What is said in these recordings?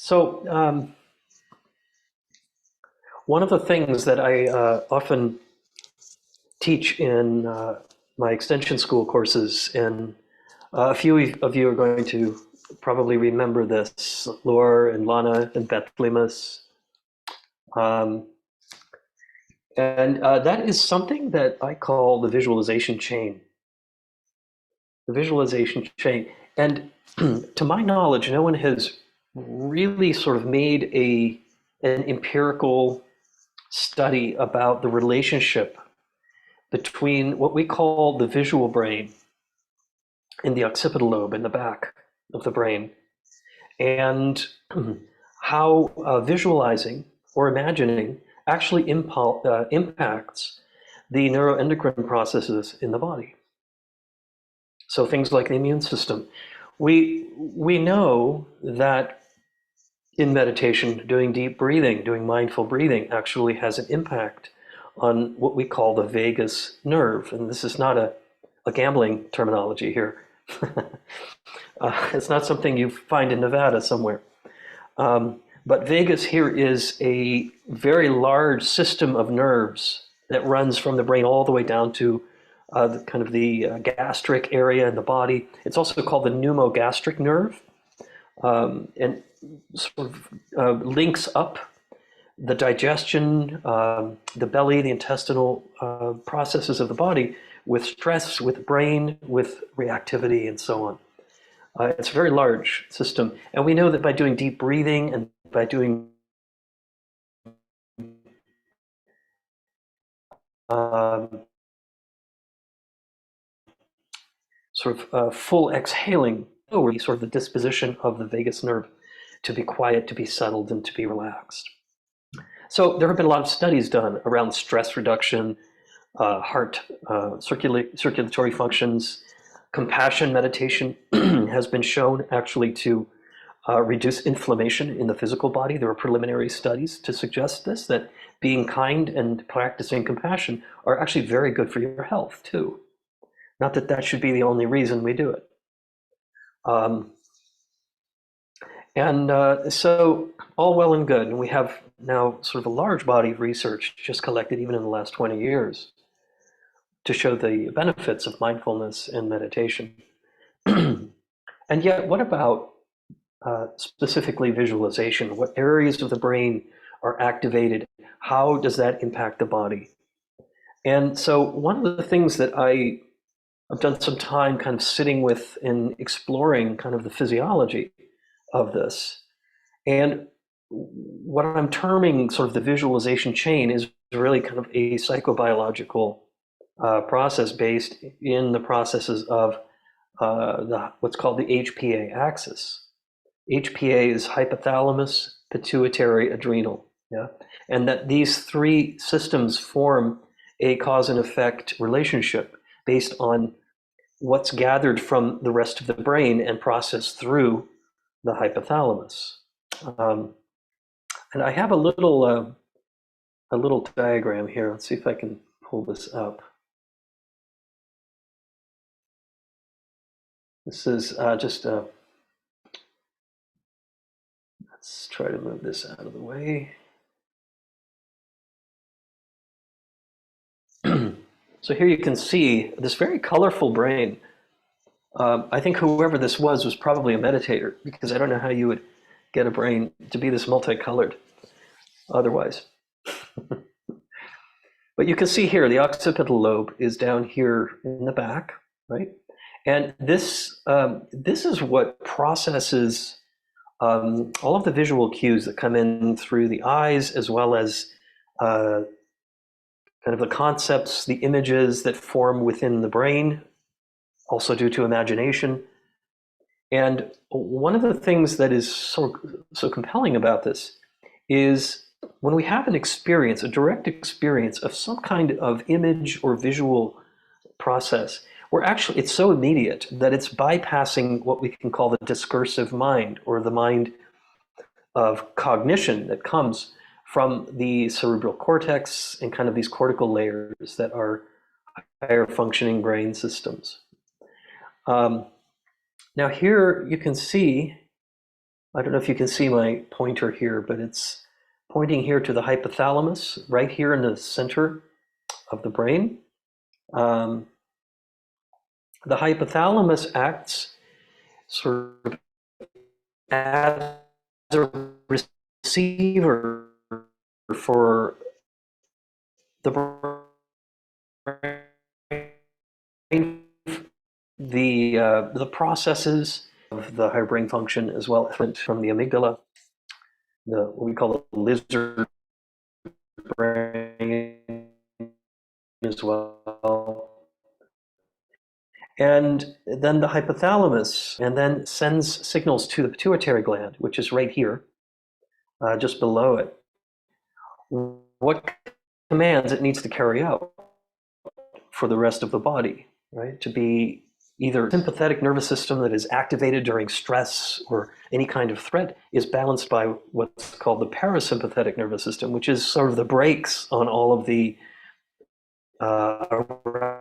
So, one of the things that I often teach in my extension school courses, and a few of you are going to probably remember this, Laura and Lana and Beth Limas. And that is something that I call the visualization chain. The visualization chain. And to my knowledge, no one has really sort of made an empirical study about the relationship between what we call the visual brain in the occipital lobe in the back of the brain and how visualizing or imagining actually impacts the neuroendocrine processes in the body. So things like the immune system. We know that in meditation, doing deep breathing, doing mindful breathing actually has an impact on what we call the vagus nerve. And this is not a gambling terminology here. It's not something you find in Nevada somewhere. But vagus here is a very large system of nerves that runs from the brain all the way down to the gastric area in the body. It's also called the pneumogastric nerve, and sort of links up the digestion, the belly, the intestinal processes of the body with stress, with brain, with reactivity, and so on. It's a very large system. And we know that by doing deep breathing and by doing full exhaling, sort of the disposition of the vagus nerve to be quiet, to be settled, and to be relaxed. So there have been a lot of studies done around stress reduction, heart circulatory functions. Compassion meditation has been shown actually to reduce inflammation in the physical body. There are preliminary studies to suggest this, that being kind and practicing compassion are actually very good for your health too. Not that that should be the only reason we do it. So all well and good. And we have now sort of a large body of research just collected even in the last 20 years to show the benefits of mindfulness and meditation. And yet, what about specifically visualization? What areas of the brain are activated? How does that impact the body? And so one of the things that I've done some time kind of sitting with and exploring kind of the physiology of this. And what I'm terming sort of the visualization chain is really kind of a psychobiological process based in the processes of what's called the HPA axis. HPA is hypothalamus, pituitary, adrenal. Yeah, and that these three systems form a cause and effect relationship based on what's gathered from the rest of the brain and processed through the hypothalamus. And I have a little diagram here. Let's see if I can pull this up. This is let's try to move this out of the way. So here you can see this very colorful brain. I think whoever this was probably a meditator, because I don't know how you would get a brain to be this multicolored otherwise. But you can see here, the occipital lobe is down here in the back, right? And this is what processes all of the visual cues that come in through the eyes, as well as kind of the concepts, the images that form within the brain, also due to imagination. And one of the things that is so compelling about this is when we have an experience, a direct experience of some kind of image or visual process, it's so immediate that it's bypassing what we can call the discursive mind, or the mind of cognition that comes from the cerebral cortex and kind of these cortical layers that are higher functioning brain systems. Now here you can see I don't know if you can see my pointer here, but it's pointing here to the hypothalamus, right here in the center of the brain. The hypothalamus acts sort of as a receiver for the brain, the processes of the higher brain function, as well as from the amygdala, what we call the lizard brain as well. And then the hypothalamus, and then sends signals to the pituitary gland, which is right here, just below it. What commands it needs to carry out for the rest of the body, right? To be either sympathetic nervous system that is activated during stress or any kind of threat is balanced by what's called the parasympathetic nervous system, which is sort of the brakes on all of the arousal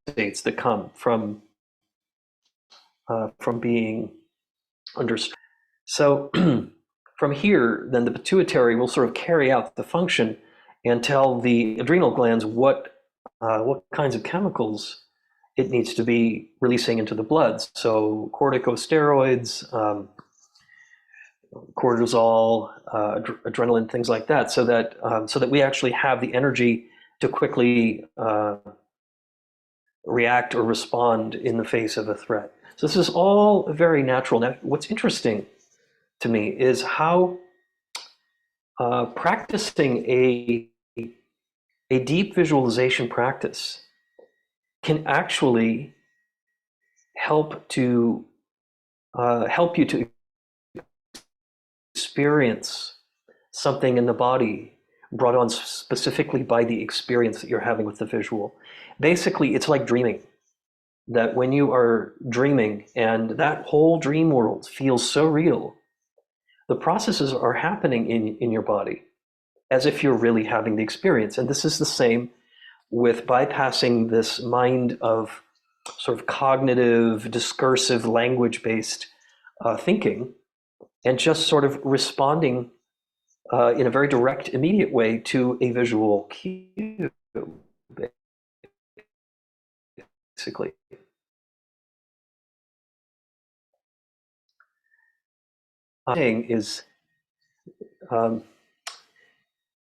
states that come from being under stress. So from here, then the pituitary will sort of carry out the function and tell the adrenal glands what kinds of chemicals it needs to be releasing into the blood. So corticosteroids, cortisol, adrenaline, things like that, so that we actually have the energy to quickly react or respond in the face of a threat. So this is all very natural. Now, what's interesting to me is how practicing a deep visualization practice can actually help you to experience something in the body brought on specifically by the experience that you're having with the visual. Basically, it's like dreaming. That when you are dreaming and that whole dream world feels so real, the processes are happening in your body as if you're really having the experience. And this is the same with bypassing this mind of sort of cognitive, discursive, language-based thinking, and just sort of responding in a very direct, immediate way to a visual cue, basically. Thing is,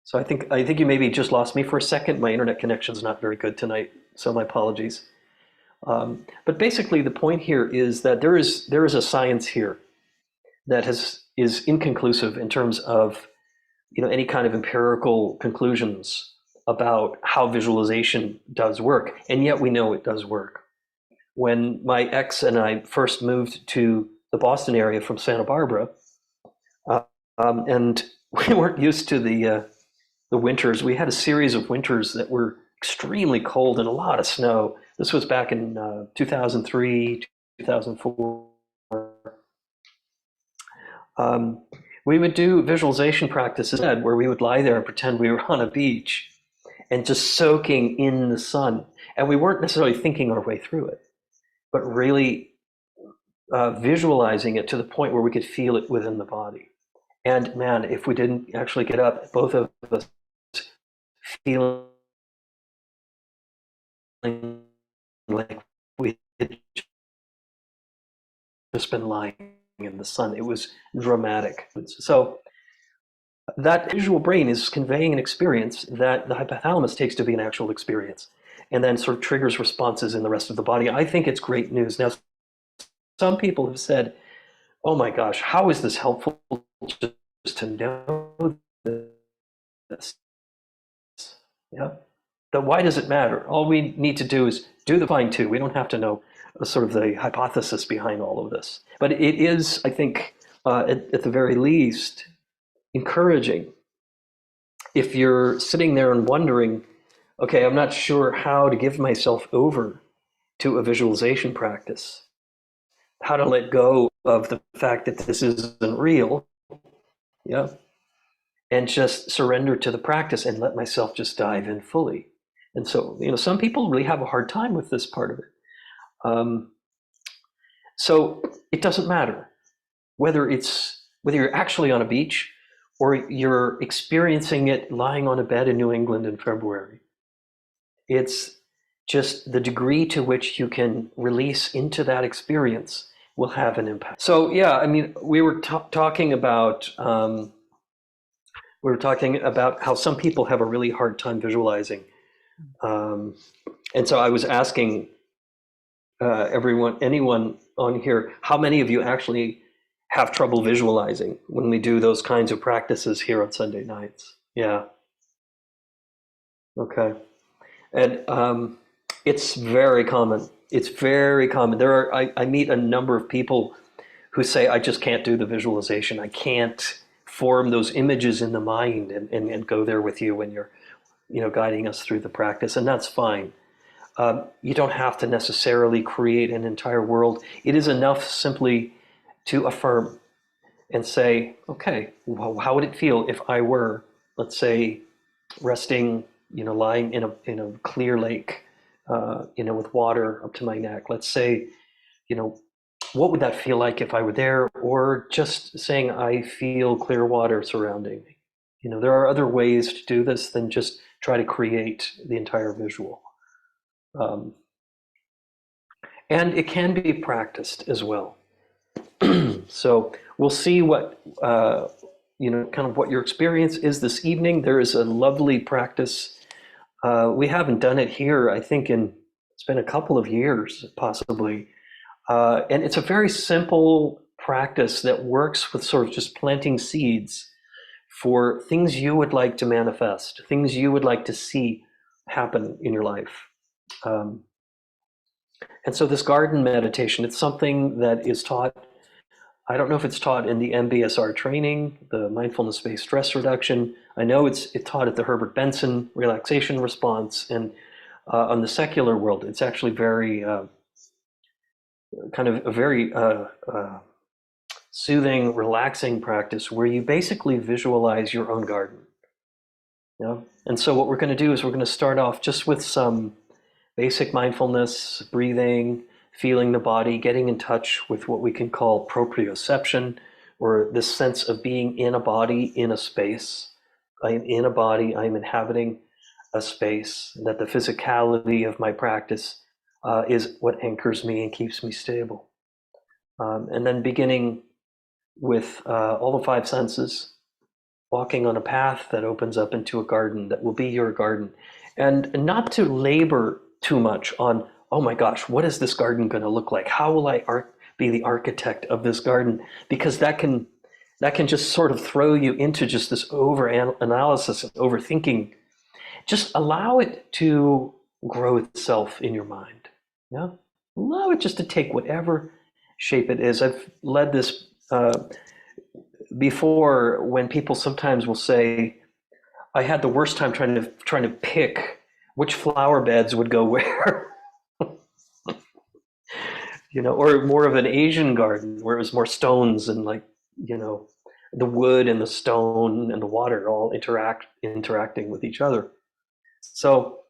so I think you maybe just lost me for a second. My internet connection's not very good tonight, so my apologies. But basically, the point here is that there is a science here that is inconclusive in terms of any kind of empirical conclusions about how visualization does work, and yet we know it does work. When my ex and I first moved to the Boston area from Santa Barbara, and we weren't used to the winters. We had a series of winters that were extremely cold and a lot of snow. This was back in 2003, 2004. We would do visualization practices where we would lie there and pretend we were on a beach and just soaking in the sun. And we weren't necessarily thinking our way through it, but really visualizing it to the point where we could feel it within the body. And man, if we didn't actually get up, both of us feeling like we had just been lying in the sun. It was dramatic. So that visual brain is conveying an experience that the hypothalamus takes to be an actual experience, and then sort of triggers responses in the rest of the body. I think it's great news. Now, some people have said, oh my gosh, how is this helpful just to know this? Yeah. But why does it matter? All we need to do is do the fine tune. We don't have to know sort of the hypothesis behind all of this. But it is, I think, at the very least, encouraging. If you're sitting there and wondering, okay, I'm not sure how to give myself over to a visualization practice, how to let go of the fact that this isn't real, yeah, and just surrender to the practice and let myself just dive in fully. And so, some people really have a hard time with this part of it. So it doesn't matter. whether you're actually on a beach or you're experiencing it lying on a bed in New England in February. It's just the degree to which you can release into that experience will have an impact. So yeah, I mean, we were talking about how some people have a really hard time visualizing, and so I was asking anyone on here, how many of you actually have trouble visualizing when we do those kinds of practices here on Sunday nights? Yeah. Okay. And it's very common. It's very common. I meet a number of people who say, I just can't do the visualization. I can't form those images in the mind and go there with you when you're, guiding us through the practice. And that's fine. You don't have to necessarily create an entire world. It is enough simply to affirm and say, okay, well, how would it feel if I were, let's say, resting, lying in a clear lake, with water up to my neck. Let's say, what would that feel like if I were there? Or just saying, I feel clear water surrounding me. There are other ways to do this than just try to create the entire visual. And it can be practiced as well. So we'll see what, kind of what your experience is this evening. There is a lovely practice. We haven't done it here, I think it's been a couple of years, possibly. And it's a very simple practice that works with sort of just planting seeds for things you would like to manifest, things you would like to see happen in your life. And so this garden meditation, it's something that is taught, I don't know if it's taught in the MBSR training, the mindfulness-based stress reduction. I know it's taught at the Herbert Benson relaxation response, and on the secular world, it's actually very kind of a very soothing, relaxing practice where you basically visualize your own garden. And so what we're going to do is we're going to start off just with some basic mindfulness, breathing, feeling the body, getting in touch with what we can call proprioception, or this sense of being in a body, in a space. I am in a body, I am inhabiting a space, that the physicality of my practice is what anchors me and keeps me stable. And then beginning with all the five senses, walking on a path that opens up into a garden that will be your garden. And not to labor too much on, oh my gosh, what is this garden going to look like? How will I be the architect of this garden? Because that can just sort of throw you into just this over-analysis and overthinking. Just allow it to grow itself in your mind. Yeah, allow it just to take whatever shape it is. I've led this before, when people sometimes will say, I had the worst time trying to pick which flower beds would go where. Or more of an Asian garden where it was more stones and the wood and the stone and the water all interacting with each other. So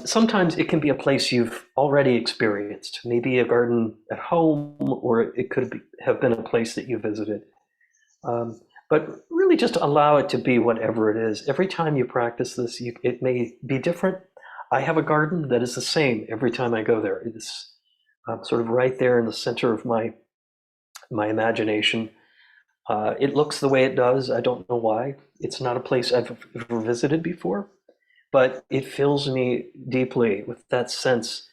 sometimes it can be a place you've already experienced, maybe a garden at home, or it could have been a place that you visited. But really just allow it to be whatever it is. Every time you practice this, it may be different. I have a garden that is the same every time I go there. It's sort of right there in the center of my imagination. It looks the way it does. I don't know why. It's not a place I've ever visited before, but it fills me deeply with that sense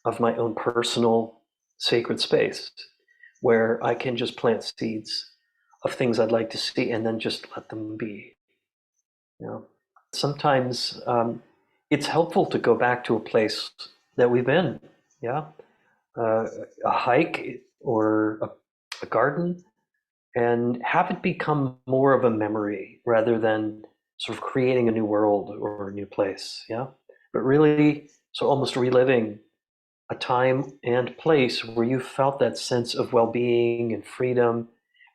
of my own personal sacred space, where I can just plant seeds of things I'd like to see and then just let them be. Sometimes it's helpful to go back to a place that we've been. A hike or a garden, and have it become more of a memory rather than sort of creating a new world or a new place. But really, so almost reliving a time and place where you felt that sense of well-being and freedom,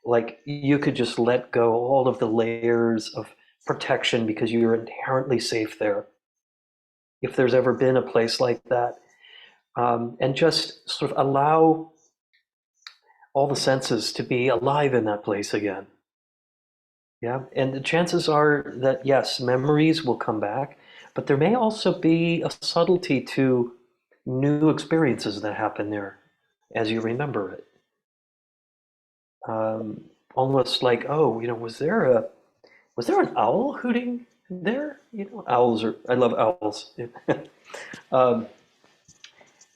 like you could just let go all of the layers of protection because you're inherently safe there. If there's ever been a place like that, and just sort of allow all the senses to be alive in that place again. Yeah, and the chances are that yes, memories will come back, but there may also be a subtlety to new experiences that happen there as you remember it. Almost like, oh, was there an owl hooting there? Owls are, I love owls. um,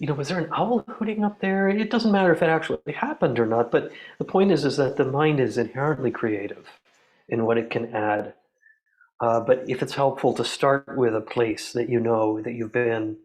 was there an owl hooting up there? It doesn't matter if it actually happened or not, but the point is that the mind is inherently creative in what it can add. But if it's helpful to start with a place that you know that you've been,